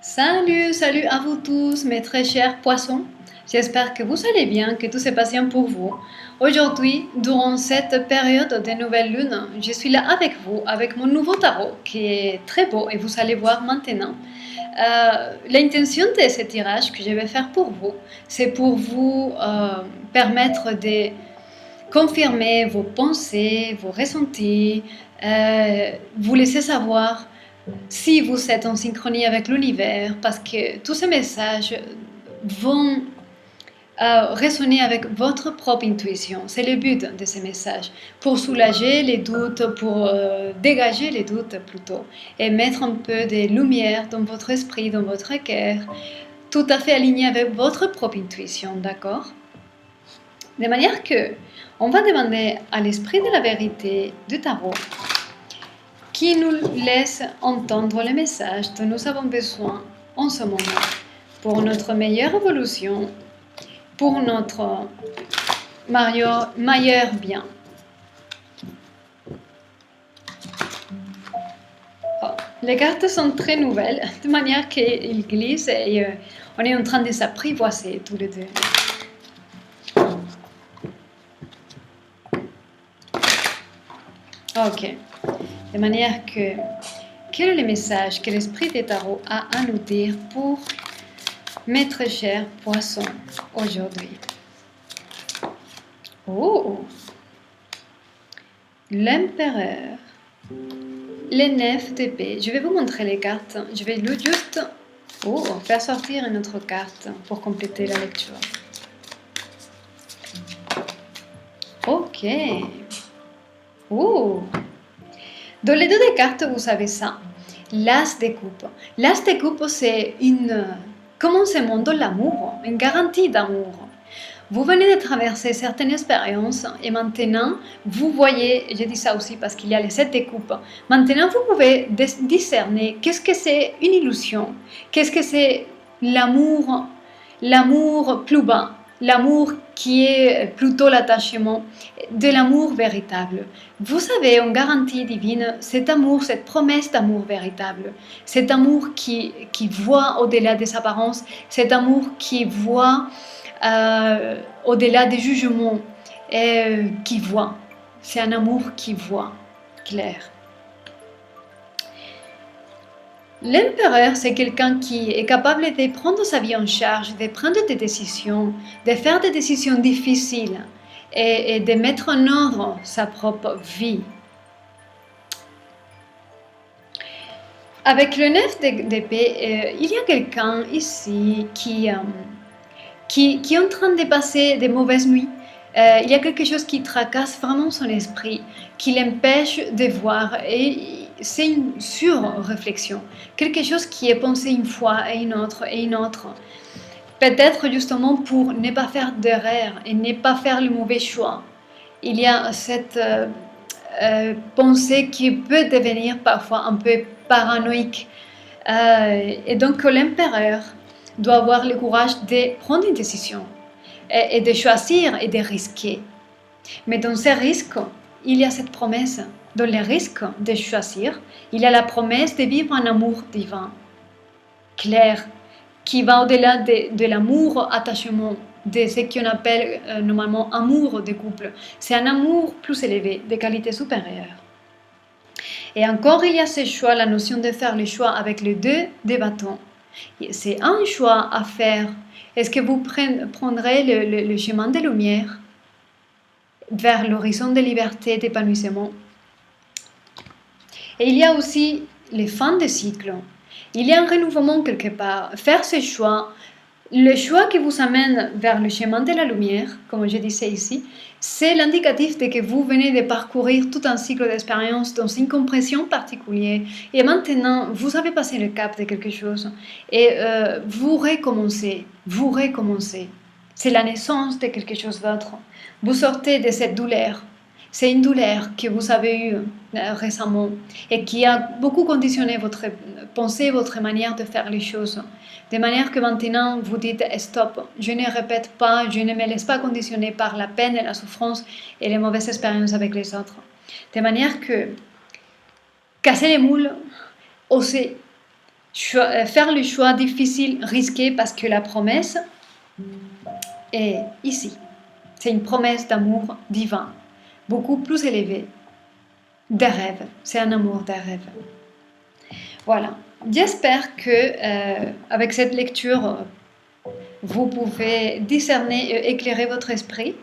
Salut à vous tous, mes très chers poissons. J'espère que vous allez bien, que tout se passe bien pour vous. Aujourd'hui, durant cette période de nouvelle lune, je suis là avec vous, avec mon nouveau tarot qui est très beau et vous allez voir maintenant. L'intention de ce tirage que je vais faire pour vous, c'est pour vous permettre de confirmer vos pensées, vos ressentis, vous laisser savoir si vous êtes en synchronie avec l'univers, parce que tous ces messages vont résonner avec votre propre intuition. C'est le but de ces messages, pour soulager les doutes, pour dégager les doutes plutôt, et mettre un peu de lumière dans votre esprit, dans votre cœur, tout à fait aligné avec votre propre intuition, d'accord? De manière que on va demander à l'esprit de la vérité du tarot qui nous laisse entendre le message dont nous avons besoin en ce moment pour notre meilleure évolution, pour notre meilleur bien. Oh, les cartes sont très nouvelles, de manière qu'elles glissent et on est en train de s'apprivoiser tous les deux. Ok. De manière que, quel est le message que l'esprit des tarots a à nous dire pour mes très chers poissons aujourd'hui? Oh! L'empereur. Les 9 d'épée. Je vais vous montrer les cartes. Je vais juste faire sortir une autre carte pour compléter la lecture. Ok. Dans les deux des cartes, vous avez ça. L'as de coupe. L'as de coupe, c'est un commencement de l'amour, une garantie d'amour. Vous venez de traverser certaines expériences et maintenant, vous voyez, je dis ça aussi parce qu'il y a les 7 de coupe, maintenant vous pouvez discerner qu'est-ce que c'est une illusion, qu'est-ce que c'est l'amour plus bas, l'amour qui est plutôt l'attachement, de l'amour véritable. Vous avez une garantie divine, cet amour, cette promesse d'amour véritable, cet amour qui voit au-delà des apparences, cet amour qui voit au-delà des jugements, qui voit. C'est un amour qui voit clair. L'empereur, c'est quelqu'un qui est capable de prendre sa vie en charge, de prendre des décisions, de faire des décisions difficiles et de mettre en ordre sa propre vie. Avec le 9 d'épée, il y a quelqu'un ici qui est en train de passer des mauvaises nuits. Il y a quelque chose qui tracasse vraiment son esprit, qui l'empêche de voir. Et c'est une sur-réflexion. Quelque chose qui est pensé une fois et une autre et une autre. Peut-être justement pour ne pas faire d'erreur et ne pas faire le mauvais choix. Il y a cette pensée qui peut devenir parfois un peu paranoïque. Et donc l'empereur doit avoir le courage de prendre une décision et de choisir et de risquer. Mais dans ces risques, il y a cette promesse. Dans les risques de choisir, il y a la promesse de vivre un amour divin, clair, qui va au-delà de l'amour attachement, de ce qu'on appelle normalement amour de couple. C'est un amour plus élevé, de qualité supérieure. Et encore, il y a ce choix, la notion de faire le choix avec les 2 des bâtons. C'est un choix à faire. Est-ce que vous prendrez le chemin de lumière vers l'horizon de liberté, d'épanouissement? Et il y a aussi les fins de cycle. Il y a un renouvellement quelque part. Faire ce choix, le choix qui vous amène vers le chemin de la lumière, comme je disais ici, c'est l'indicatif de que vous venez de parcourir tout un cycle d'expérience dans une compréhension particulière. Et maintenant, vous avez passé le cap de quelque chose. Et vous recommencez. C'est la naissance de quelque chose d'autre. Vous sortez de cette douleur. C'est une douleur que vous avez eue récemment et qui a beaucoup conditionné votre pensée, votre manière de faire les choses. De manière que maintenant, vous dites stop, je ne répète pas, je ne me laisse pas conditionner par la peine et la souffrance et les mauvaises expériences avec les autres. De manière que casser les moules, oser, faire le choix difficile, risqué, parce que la promesse est ici. C'est une promesse d'amour divin, beaucoup plus élevée, des rêves. C'est un amour des rêves. Voilà. J'espère que avec cette lecture, vous pouvez discerner et éclairer votre esprit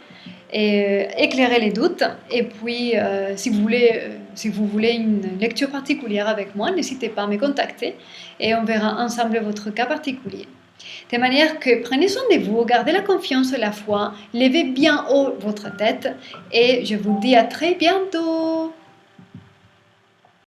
et éclairer les doutes. Et puis, si vous voulez une lecture particulière avec moi, n'hésitez pas à me contacter et on verra ensemble votre cas particulier. De manière que prenez soin de vous, gardez la confiance et la foi, levez bien haut votre tête et je vous dis à très bientôt.